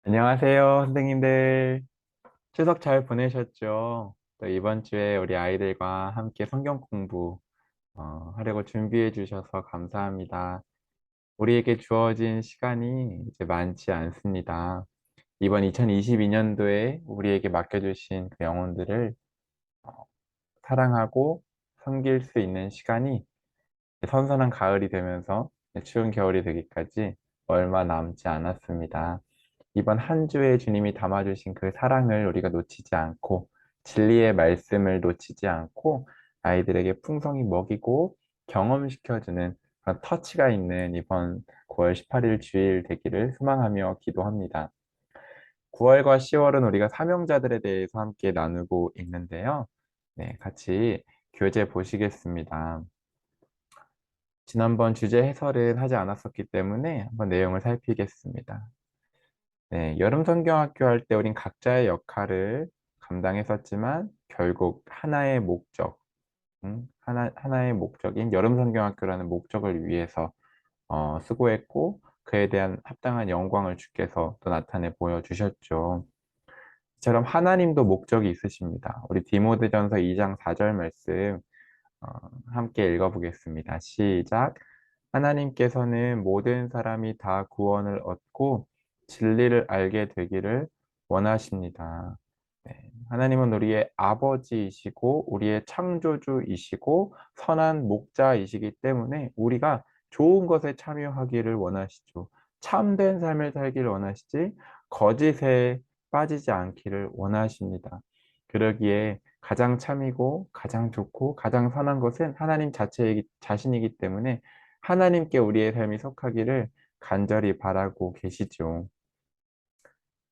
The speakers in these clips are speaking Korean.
안녕하세요, 선생님들. 추석 잘 보내셨죠? 또 이번 주에 우리 아이들과 함께 성경 공부 하려고 준비해 주셔서 감사합니다. 우리에게 주어진 시간이 이제 많지 않습니다. 이번 2022년도에 우리에게 맡겨주신 그 영혼들을 어, 사랑하고 섬길 수 있는 시간이 선선한 가을이 되면서 추운 겨울이 되기까지 얼마 남지 않았습니다. 이번 한 주에 주님이 담아주신 그 사랑을 우리가 놓치지 않고 진리의 말씀을 놓치지 않고 아이들에게 풍성히 먹이고 경험시켜주는 그런 터치가 있는 이번 9월 18일 주일 되기를 소망하며 기도합니다. 9월과 10월은 우리가 사명자들에 대해서 함께 나누고 있는데요. 네, 같이 교재 보시겠습니다. 지난번 주제 해설은 하지 않았었기 때문에 한번 내용을 살피겠습니다. 네, 여름 성경학교 할 때 우린 각자의 역할을 감당했었지만 결국 하나의 목적, 하나의 목적인 여름 성경학교라는 목적을 위해서 수고했고 그에 대한 합당한 영광을 주께서 또 나타내 보여주셨죠. 이처럼 하나님도 목적이 있으십니다. 우리 디모데전서 2장 4절 말씀 어, 함께 읽어보겠습니다. 시작. 하나님께서는 모든 사람이 다 구원을 얻고 진리를 알게 되기를 원하십니다. 네, 하나님은 우리의 아버지이시고 우리의 창조주이시고 선한 목자이시기 때문에 우리가 좋은 것에 참여하기를 원하시죠. 참된 삶을 살기를 원하시지 거짓에 빠지지 않기를 원하십니다. 그러기에 가장 참이고 가장 좋고 가장 선한 것은 하나님 자신이기 때문에 하나님께 우리의 삶이 속하기를 간절히 바라고 계시죠.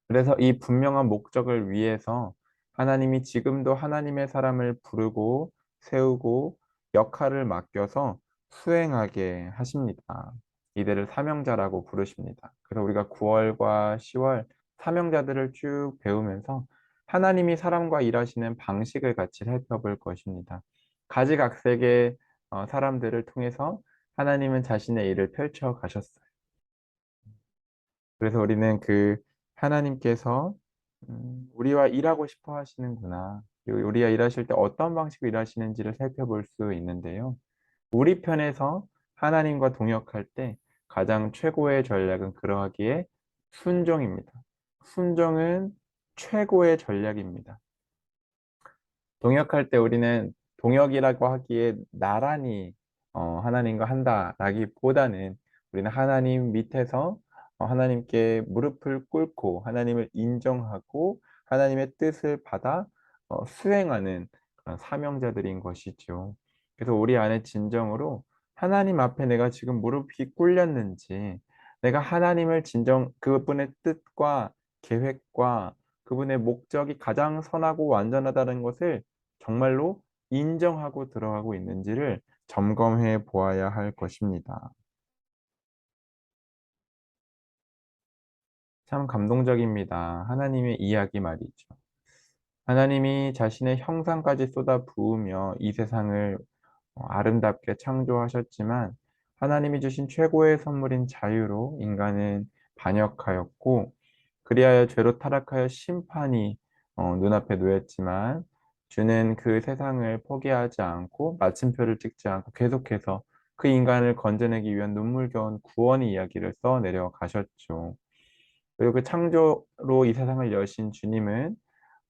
그래서 이 분명한 목적을 위해서 하나님이 지금도 하나님의 사람을 부르고 세우고 역할을 맡겨서 수행하게 하십니다. 이들을 사명자라고 부르십니다. 그래서 우리가 9월과 10월 사명자들을 쭉 배우면서 하나님이 사람과 일하시는 방식을 같이 살펴볼 것입니다. 가지각색의 사람들을 통해서 하나님은 자신의 일을 펼쳐 가셨어요. 그래서 우리는 그 하나님께서 우리와 일하고 싶어 하시는구나. 그리고 우리가 일하실 때 어떤 방식으로 일하시는지를 살펴볼 수 있는데요. 우리 편에서 하나님과 동역할 때 가장 최고의 전략은 그러하기에 순종입니다. 순종은 최고의 전략입니다. 동역할 때 우리는 동역이라고 하기에 나란히 하나님과 한다라기보다는 우리는 하나님 밑에서 하나님께 무릎을 꿇고 하나님을 인정하고 하나님의 뜻을 받아 수행하는 그런 사명자들인 것이죠. 그래서 우리 안에 진정으로 하나님 앞에 내가 지금 무릎이 꿇렸는지 내가 하나님을 진정 그분의 뜻과 계획과 그분의 목적이 가장 선하고 완전하다는 것을 정말로 인정하고 들어가고 있는지를 점검해 보아야 할 것입니다. 참 감동적입니다. 하나님의 이야기 말이죠. 하나님이 자신의 형상까지 쏟아 부으며 이 세상을 아름답게 창조하셨지만 하나님이 주신 최고의 선물인 자유로 인간은 반역하였고 그리하여 죄로 타락하여 심판이 눈앞에 놓였지만 주는 그 세상을 포기하지 않고 마침표를 찍지 않고 계속해서 그 인간을 건져내기 위한 눈물겨운 구원의 이야기를 써내려 가셨죠. 그리고 그 창조로 이 세상을 여신 주님은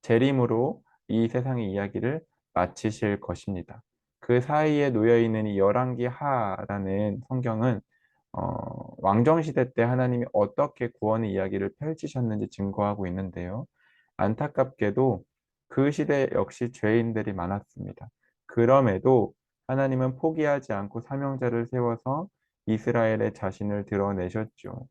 재림으로 이 세상의 이야기를 마치실 것입니다. 그 사이에 놓여 있는 이 열왕기 하라는 성경은 왕정시대 때 하나님이 어떻게 구원의 이야기를 펼치셨는지 증거하고 있는데요. 안타깝게도 그 시대 역시 죄인들이 많았습니다. 그럼에도 하나님은 포기하지 않고 사명자를 세워서 이스라엘의 자신을 드러내셨죠.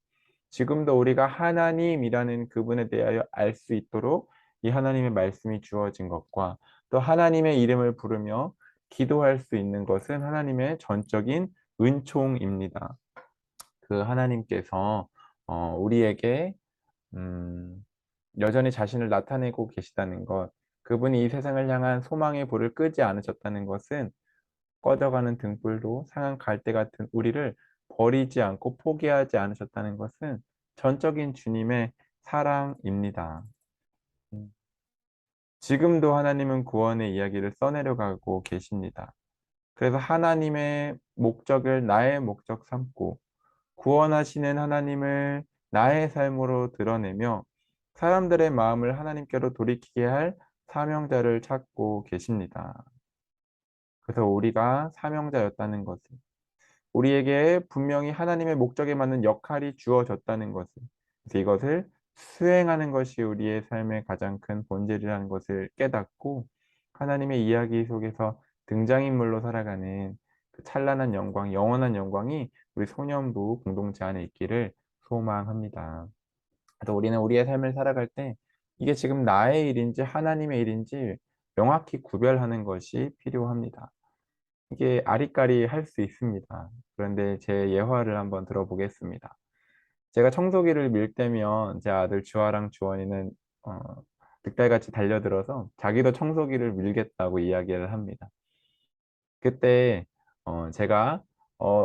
지금도 우리가 하나님이라는 그분에 대하여 알 수 있도록 이 하나님의 말씀이 주어진 것과 또 하나님의 이름을 부르며 기도할 수 있는 것은 하나님의 전적인 은총입니다. 그 하나님께서 우리에게 음, 여전히 자신을 나타내고 계시다는 것, 그분이 이 세상을 향한 소망의 불을 끄지 않으셨다는 것은 꺼져가는 등불도 상한 갈대 같은 우리를 버리지 않고 포기하지 않으셨다는 것은 전적인 주님의 사랑입니다. 음. 지금도 하나님은 구원의 이야기를 써내려가고 계십니다. 그래서 하나님의 목적을 나의 목적 삼고 구원하시는 하나님을 나의 삶으로 드러내며 사람들의 마음을 하나님께로 돌이키게 할 사명자를 찾고 계십니다. 그래서 우리가 사명자였다는 것을, 우리에게 분명히 하나님의 목적에 맞는 역할이 주어졌다는 것을, 그래서 이것을 수행하는 것이 우리의 삶의 가장 큰 본질이라는 것을 깨닫고 하나님의 이야기 속에서 등장인물로 살아가는 그 찬란한 영광, 영원한 영광이 우리 소년부 공동체 안에 있기를 소망합니다. 그래서 우리는 우리의 삶을 살아갈 때 이게 지금 나의 일인지 하나님의 일인지 명확히 구별하는 것이 필요합니다. 이게 아리까리 할 수 있습니다. 그런데 제 예화를 한번 들어보겠습니다. 제가 청소기를 밀 때면 제 아들 주아랑 주원이는 어, 득달같이 달려들어서 자기도 청소기를 밀겠다고 이야기를 합니다. 그때 제가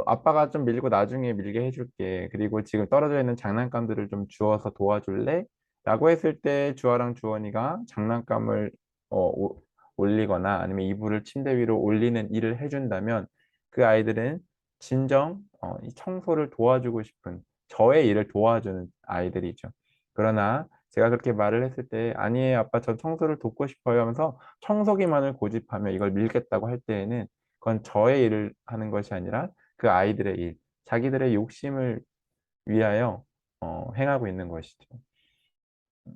아빠가 좀 밀고 나중에 밀게 해줄게. 그리고 지금 떨어져 있는 장난감들을 좀 주워서 도와줄래? 라고 했을 때 주아랑 주원이가 장난감을 올리거나 아니면 이불을 침대 위로 올리는 일을 해준다면 그 아이들은 진정 이 청소를 도와주고 싶은 저의 일을 도와주는 아이들이죠. 그러나 제가 그렇게 말을 했을 때 아니에요 아빠 저 청소를 돕고 싶어요 하면서 청소기만을 고집하며 이걸 밀겠다고 할 때에는 그건 저의 일을 하는 것이 아니라 그 아이들의 일, 자기들의 욕심을 위하여 행하고 있는 것이죠.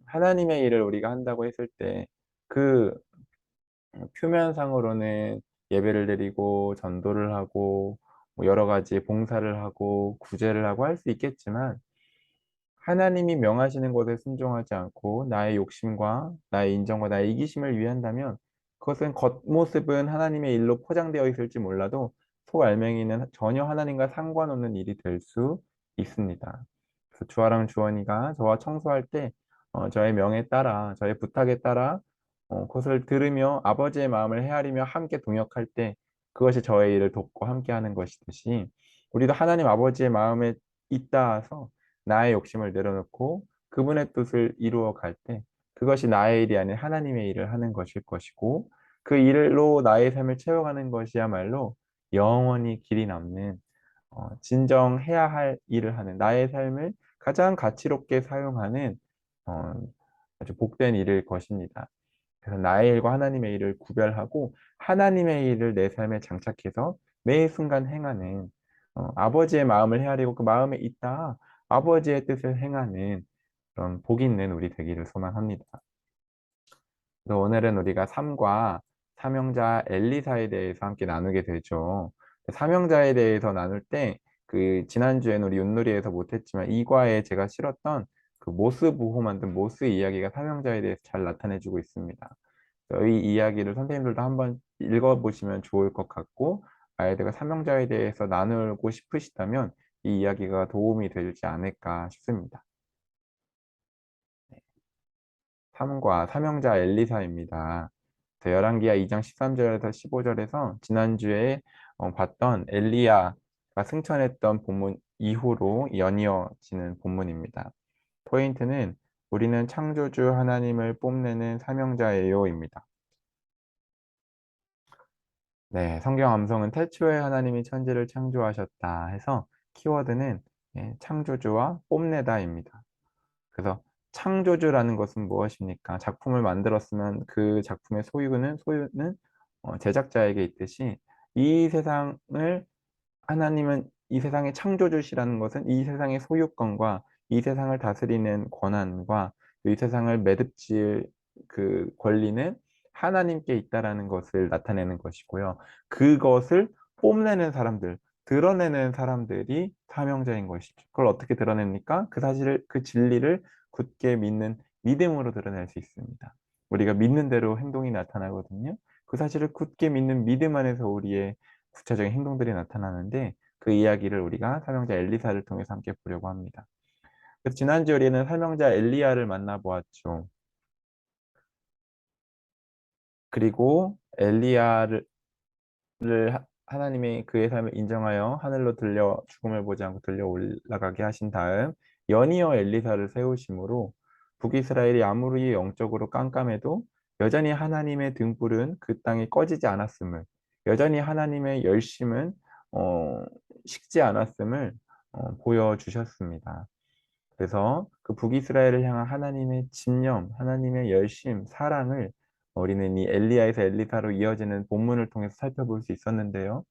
하나님의 일을 우리가 한다고 했을 때 그 표면상으로는 예배를 드리고 전도를 하고 뭐 여러 가지 봉사를 하고 구제를 하고 할 수 있겠지만 하나님이 명하시는 것에 순종하지 않고 나의 욕심과 나의 인정과 나의 이기심을 위한다면 그것은 겉모습은 하나님의 일로 포장되어 있을지 몰라도 속알맹이는 전혀 하나님과 상관없는 일이 될 수 있습니다. 그래서 주아랑 주원이가 저와 청소할 때 저의 명에 따라 저의 부탁에 따라 그것을 들으며 아버지의 마음을 헤아리며 함께 동역할 때 그것이 저의 일을 돕고 함께하는 것이듯이 우리도 하나님 아버지의 마음에 잇따라서 나의 욕심을 내려놓고 그분의 뜻을 이루어 갈 때 그것이 나의 일이 아닌 하나님의 일을 하는 것일 것이고 그 일로 나의 삶을 채워가는 것이야말로 영원히 길이 남는 진정해야 할 일을 하는 나의 삶을 가장 가치롭게 사용하는 어, 아주 복된 일일 것입니다. 그래서 나의 일과 하나님의 일을 구별하고 하나님의 일을 내 삶에 장착해서 매 순간 행하는 아버지의 마음을 헤아리고 그 마음에 있다 아버지의 뜻을 행하는 그런 복 있는 우리 되기를 소망합니다. 그래서 오늘은 우리가 삶과 사명자 엘리사에 대해서 함께 나누게 되죠. 사명자에 대해서 나눌 때 그 지난주에는 우리 윷놀이에서 못했지만 이과에 제가 실었던 그 모스 부호 만든 모스 이야기가 사명자에 대해서 잘 나타내주고 있습니다. 이 이야기를 선생님들도 한번 읽어보시면 좋을 것 같고 아이들과 사명자에 대해서 나누고 싶으시다면 이 이야기가 도움이 되지 않을까 싶습니다. 삼과 사명자 엘리사입니다. 열왕기하 2장 13절에서 15절에서 지난주에 봤던 엘리야가 승천했던 본문 이후로 연이어지는 본문입니다. 포인트는 우리는 창조주 하나님을 뽐내는 사명자예요입니다. 네, 성경 암송은 태초에 하나님이 천지를 창조하셨다 해서 키워드는 창조주와 뽐내다입니다. 그래서 창조주라는 것은 무엇입니까? 작품을 만들었으면 그 작품의 소유는 제작자에게 있듯이 이 세상을 하나님은 이 세상의 창조주시라는 것은 이 세상의 소유권과 이 세상을 다스리는 권한과 이 세상을 매듭지을 그 권리는 하나님께 있다라는 것을 나타내는 것이고요. 그것을 뽐내는 사람들, 드러내는 사람들이 사명자인 것이죠. 그걸 어떻게 드러냅니까? 그 사실을, 그 진리를 굳게 믿는 믿음으로 드러낼 수 있습니다. 우리가 믿는 대로 행동이 나타나거든요. 그 사실을 굳게 믿는 믿음 안에서 우리의 구체적인 행동들이 나타나는데 그 이야기를 우리가 사명자 엘리사를 통해서 함께 보려고 합니다. 그래서 지난주 우리는 사명자 엘리야를 만나보았죠. 그리고 엘리야를 하나님이 그의 삶을 인정하여 하늘로 들려 죽음을 보지 않고 들려 올라가게 하신 다음 연이어 엘리사를 세우심으로 북이스라엘이 아무리 영적으로 깜깜해도 여전히 하나님의 등불은 그 땅에 꺼지지 않았음을, 여전히 하나님의 열심은 어, 식지 않았음을 보여주셨습니다. 그래서 그 북이스라엘을 향한 하나님의 집념, 하나님의 열심, 사랑을 우리는 이 엘리야에서 엘리사로 이어지는 본문을 통해서 살펴볼 수 있었는데요.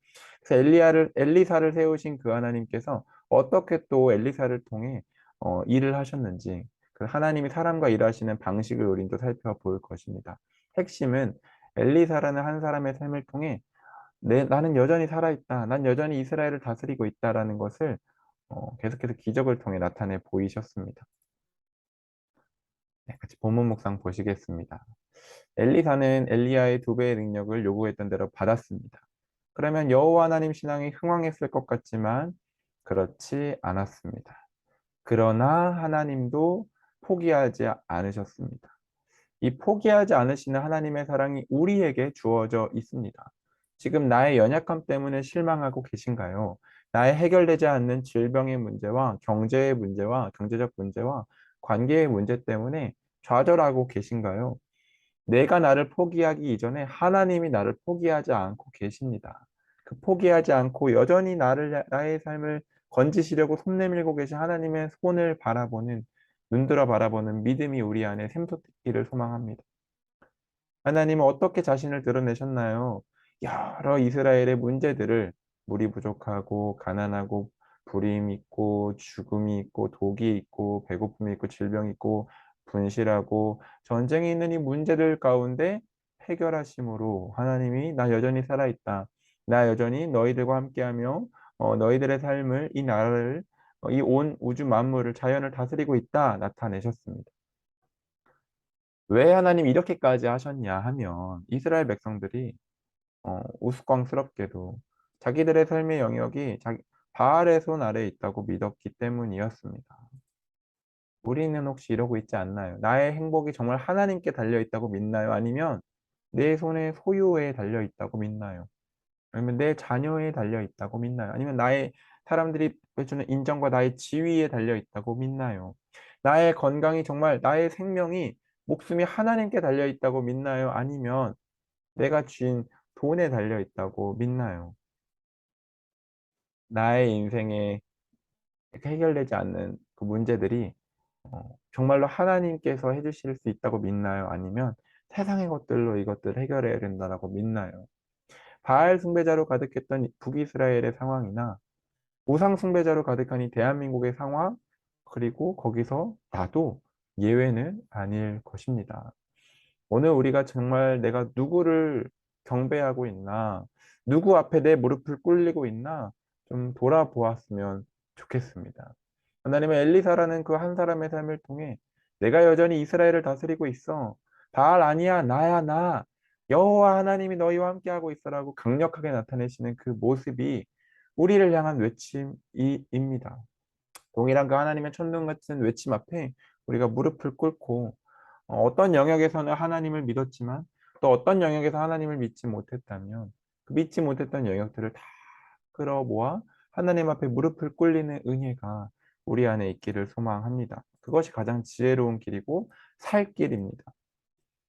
그래서 엘리사를 세우신 그 하나님께서 어떻게 또 엘리사를 통해 일을 하셨는지, 그 하나님이 사람과 일하시는 방식을 우린 또 살펴볼 것입니다. 핵심은 엘리사라는 한 사람의 삶을 통해 나는 여전히 살아있다. 난 여전히 이스라엘을 다스리고 있다라는 것을 계속해서 기적을 통해 나타내 보이셨습니다. 네, 같이 본문 묵상 보시겠습니다. 엘리사는 엘리야의 2배의 능력을 요구했던 대로 받았습니다. 그러면 여호와 하나님 신앙이 흥왕했을 것 같지만 그렇지 않았습니다. 그러나 하나님도 포기하지 않으셨습니다. 이 포기하지 않으시는 하나님의 사랑이 우리에게 주어져 있습니다. 지금 나의 연약함 때문에 실망하고 계신가요? 나의 해결되지 않는 질병의 문제와 경제의 문제와 경제적 문제와 관계의 문제 때문에 좌절하고 계신가요? 내가 나를 포기하기 이전에 하나님이 나를 포기하지 않고 계십니다. 그 포기하지 않고 여전히 나의 삶을 건지시려고 손 내밀고 계신 하나님의 손을 바라보는, 눈들어 바라보는 믿음이 우리 안에 샘솟기를 소망합니다. 하나님은 어떻게 자신을 드러내셨나요? 여러 이스라엘의 문제들을, 물이 부족하고 가난하고 불임 있고 죽음이 있고 독이 있고 배고픔이 있고 질병이 있고 분실하고 전쟁이 있는 이 문제들 가운데 해결하심으로 하나님이 나 여전히 살아있다. 나 여전히 너희들과 함께하며 너희들의 삶을, 이 나라를, 이 온 우주 만물을, 자연을 다스리고 있다 나타내셨습니다. 왜 하나님 이렇게까지 하셨냐 하면 이스라엘 백성들이 우스꽝스럽게도 자기들의 삶의 영역이 바알의 손 아래에 있다고 믿었기 때문이었습니다. 우리는 혹시 이러고 있지 않나요? 나의 행복이 정말 하나님께 달려 있다고 믿나요? 아니면 내 손의 소유에 달려 있다고 믿나요? 아니면 내 자녀에 달려 있다고 믿나요? 아니면 나의 사람들이 해주는 인정과 나의 지위에 달려 있다고 믿나요? 나의 건강이, 정말 나의 생명이, 목숨이 하나님께 달려 있다고 믿나요? 아니면 내가 쥔 돈에 달려 있다고 믿나요? 나의 인생에 해결되지 않는 그 문제들이 정말로 하나님께서 해주실 수 있다고 믿나요? 아니면 세상의 것들로 이것들을 해결해야 된다고 믿나요? 바알 숭배자로 가득했던 북이스라엘의 상황이나 우상 숭배자로 가득한 이 대한민국의 상황, 그리고 거기서 나도 예외는 아닐 것입니다. 오늘 우리가 정말 내가 누구를 경배하고 있나, 누구 앞에 내 무릎을 꿇리고 있나 좀 돌아보았으면 좋겠습니다. 하나님의 엘리사라는 그 한 사람의 삶을 통해 내가 여전히 이스라엘을 다스리고 있어. 바알 아니야, 나야, 나. 여호와 하나님이 너희와 함께하고 있어라고 강력하게 나타내시는 그 모습이 우리를 향한 외침입니다. 동일한 그 하나님의 천둥 같은 외침 앞에 우리가 무릎을 꿇고 어떤 영역에서는 하나님을 믿었지만 또 어떤 영역에서 하나님을 믿지 못했다면 그 믿지 못했던 영역들을 다 끌어모아 하나님 앞에 무릎을 꿇리는 은혜가 우리 안에 있기를 소망합니다. 그것이 가장 지혜로운 길이고 살 길입니다.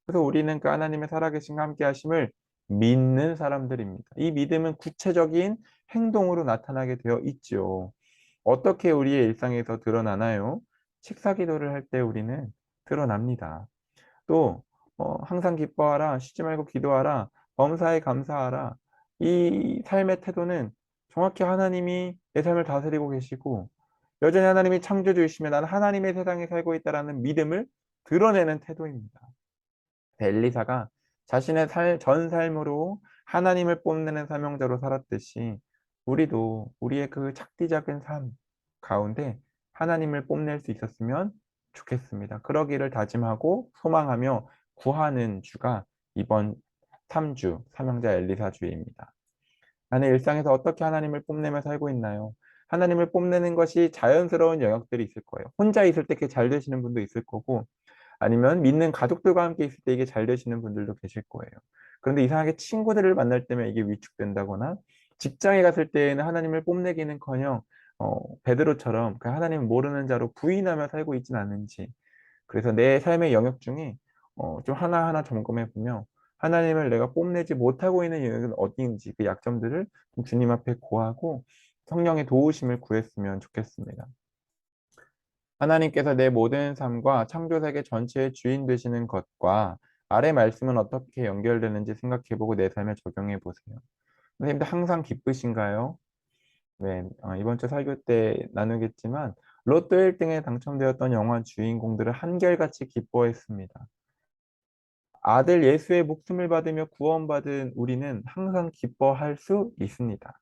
그래서 우리는 그 하나님의 살아계신과 함께 하심을 믿는 사람들입니다. 이 믿음은 구체적인 행동으로 나타나게 되어 있죠. 어떻게 우리의 일상에서 드러나나요? 식사 기도를 할 때 우리는 드러납니다. 또 항상 기뻐하라, 쉬지 말고 기도하라, 범사에 감사하라. 이 삶의 태도는 정확히 하나님이 내 삶을 다스리고 계시고 여전히 하나님이 창조주이시며 나는 하나님의 세상에 살고 있다라는 믿음을 드러내는 태도입니다. 엘리사가 자신의 전 삶으로 하나님을 뽐내는 사명자로 살았듯이 우리도 우리의 그 작디 작은 삶 가운데 하나님을 뽐낼 수 있었으면 좋겠습니다. 그러기를 다짐하고 소망하며 구하는 주가 이번 3주 사명자 엘리사 주일입니다. 나는 일상에서 어떻게 하나님을 뽐내며 살고 있나요? 하나님을 뽐내는 것이 자연스러운 영역들이 있을 거예요. 혼자 있을 때 그게 잘 되시는 분도 있을 거고 아니면 믿는 가족들과 함께 있을 때 이게 잘 되시는 분들도 계실 거예요. 그런데 이상하게 친구들을 만날 때면 이게 위축된다거나 직장에 갔을 때에는 하나님을 뽐내기는커녕 베드로처럼 그 하나님 모르는 자로 부인하며 살고 있지는 않은지 그래서 내 삶의 영역 중에 좀 하나하나 점검해 보며 하나님을 내가 뽐내지 못하고 있는 영역은 어디인지 그 약점들을 좀 주님 앞에 고하고 성령의 도우심을 구했으면 좋겠습니다. 하나님께서 내 모든 삶과 창조 세계 전체의 주인 되시는 것과 아래 말씀은 어떻게 연결되는지 생각해보고 내 삶에 적용해 보세요. 선생님도 항상 기쁘신가요? 네, 이번 주 설교 때 나누겠지만 로또 1등에 당첨되었던 영화 주인공들은 한결같이 기뻐했습니다. 아들 예수의 목숨을 받으며 구원받은 우리는 항상 기뻐할 수 있습니다.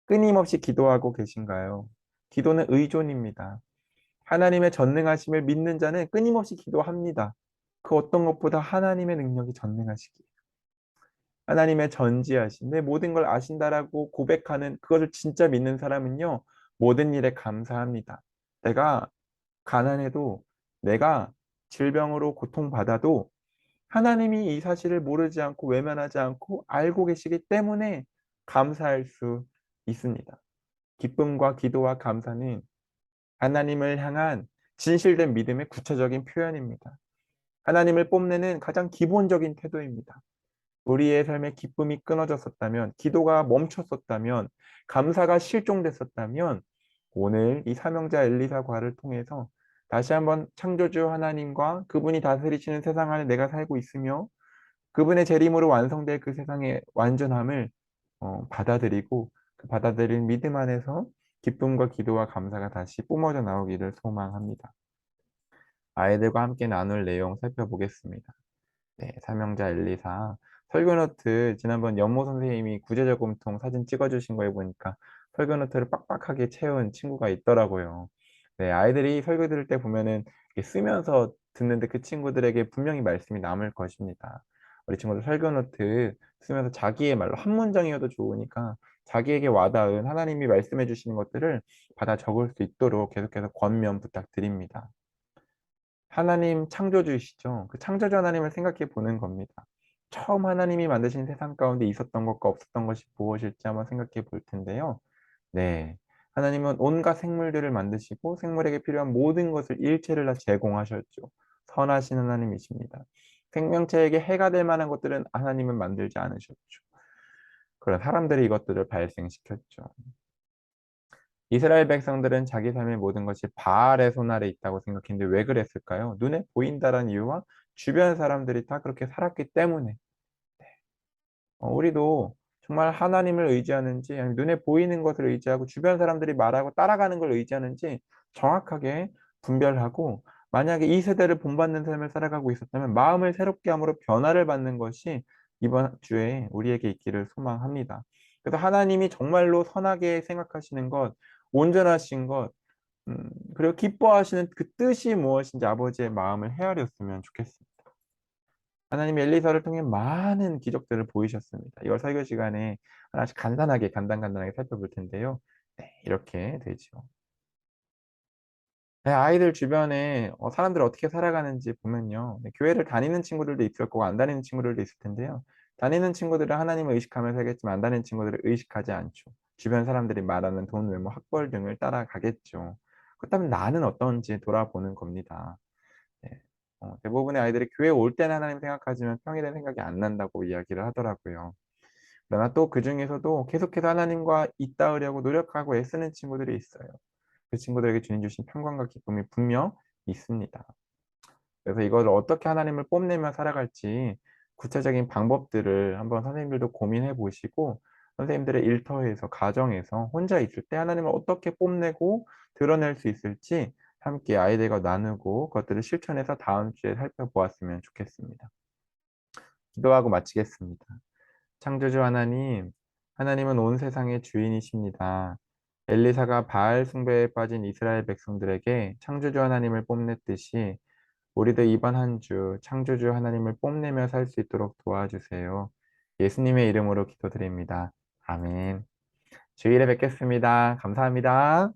끊임없이 기도하고 계신가요? 기도는 의존입니다. 하나님의 전능하심을 믿는 자는 끊임없이 기도합니다. 그 어떤 것보다 하나님의 능력이 전능하시기에. 하나님의 전지하심, 내 모든 걸 아신다라고 고백하는 그것을 진짜 믿는 사람은요, 모든 일에 감사합니다. 내가 가난해도, 내가 질병으로 고통받아도 하나님이 이 사실을 모르지 않고 외면하지 않고 알고 계시기 때문에 감사할 수 있습니다. 기쁨과 기도와 감사는 하나님을 향한 진실된 믿음의 구체적인 표현입니다. 하나님을 뽐내는 가장 기본적인 태도입니다. 우리의 삶의 기쁨이 끊어졌었다면, 기도가 멈췄었다면, 감사가 실종됐었다면, 오늘 이 사명자 엘리사과를 통해서 다시 한번 창조주 하나님과 그분이 다스리시는 세상 안에 내가 살고 있으며 그분의 재림으로 완성될 그 세상의 완전함을 받아들이고 그 받아들인 믿음 안에서 기쁨과 기도와 감사가 다시 뿜어져 나오기를 소망합니다. 아이들과 함께 나눌 내용 살펴보겠습니다. 네, 사명자 엘리사 설교 노트 지난번 연모 선생님이 구제저금통 사진 찍어주신 거에 보니까 설교 노트를 빡빡하게 채운 친구가 있더라고요. 네, 아이들이 설교 들을 때 보면은 이렇게 쓰면서 듣는데 그 친구들에게 분명히 말씀이 남을 것입니다. 우리 친구들 설교 노트 쓰면서 자기의 말로 한 문장이어도 좋으니까 자기에게 와닿은 하나님이 말씀해 주시는 것들을 받아 적을 수 있도록 계속해서 권면 부탁드립니다. 하나님 창조주이시죠. 그 창조주 하나님을 생각해 보는 겁니다. 처음 하나님이 만드신 세상 가운데 있었던 것과 없었던 것이 무엇일지 한번 생각해 볼 텐데요. 네. 하나님은 온갖 생물들을 만드시고 생물에게 필요한 모든 것을 일체를 다 제공하셨죠. 선하신 하나님이십니다. 생명체에게 해가 될 만한 것들은 하나님은 만들지 않으셨죠. 그런 사람들이 이것들을 발생시켰죠. 이스라엘 백성들은 자기 삶의 모든 것이 바알의 손 아래 있다고 생각했는데 왜 그랬을까요? 눈에 보인다는 이유와 주변 사람들이 다 그렇게 살았기 때문에 우리도 정말 하나님을 의지하는지 아니면 눈에 보이는 것을 의지하고 주변 사람들이 말하고 따라가는 걸 의지하는지 정확하게 분별하고 만약에 이 세대를 본받는 삶을 살아가고 있었다면 마음을 새롭게 함으로 변화를 받는 것이 이번 주에 우리에게 있기를 소망합니다. 그래서 하나님이 정말로 선하게 생각하시는 것, 온전하신 것, 그리고 기뻐하시는 그 뜻이 무엇인지 아버지의 마음을 헤아렸으면 좋겠습니다. 하나님이 엘리사를 통해 많은 기적들을 보이셨습니다. 이걸 설교 시간에 하나씩 간단하게 살펴볼 텐데요. 네, 이렇게 되죠. 네, 아이들 주변에 사람들 어떻게 살아가는지 보면요. 네, 교회를 다니는 친구들도 있을 거고 안 다니는 친구들도 있을 텐데요. 다니는 친구들은 하나님을 의식하며 살겠지만 안 다니는 친구들은 의식하지 않죠. 주변 사람들이 말하는 돈, 외모, 학벌 등을 따라가겠죠. 그렇다면 나는 어떤지 돌아보는 겁니다. 네. 대부분의 아이들이 교회 올 때는 하나님 생각하지만 평일엔 생각이 안 난다고 이야기를 하더라고요. 그러나 또 그중에서도 계속해서 하나님과 있닿으려고 노력하고 애쓰는 친구들이 있어요. 그 친구들에게 주님 주신 평강과 기쁨이 분명 있습니다. 그래서 이걸 어떻게 하나님을 뽐내며 살아갈지 구체적인 방법들을 한번 선생님들도 고민해 보시고 선생님들의 일터에서 가정에서 혼자 있을 때 하나님을 어떻게 뽐내고 드러낼 수 있을지 함께 아이들과 나누고 그것들을 실천해서 다음 주에 살펴보았으면 좋겠습니다. 기도하고 마치겠습니다. 창조주 하나님, 하나님은 온 세상의 주인이십니다. 엘리사가 바알 숭배에 빠진 이스라엘 백성들에게 창조주 하나님을 뽐냈듯이 우리도 이번 한 주 창조주 하나님을 뽐내며 살 수 있도록 도와주세요. 예수님의 이름으로 기도드립니다. 아멘. 주일에 뵙겠습니다. 감사합니다.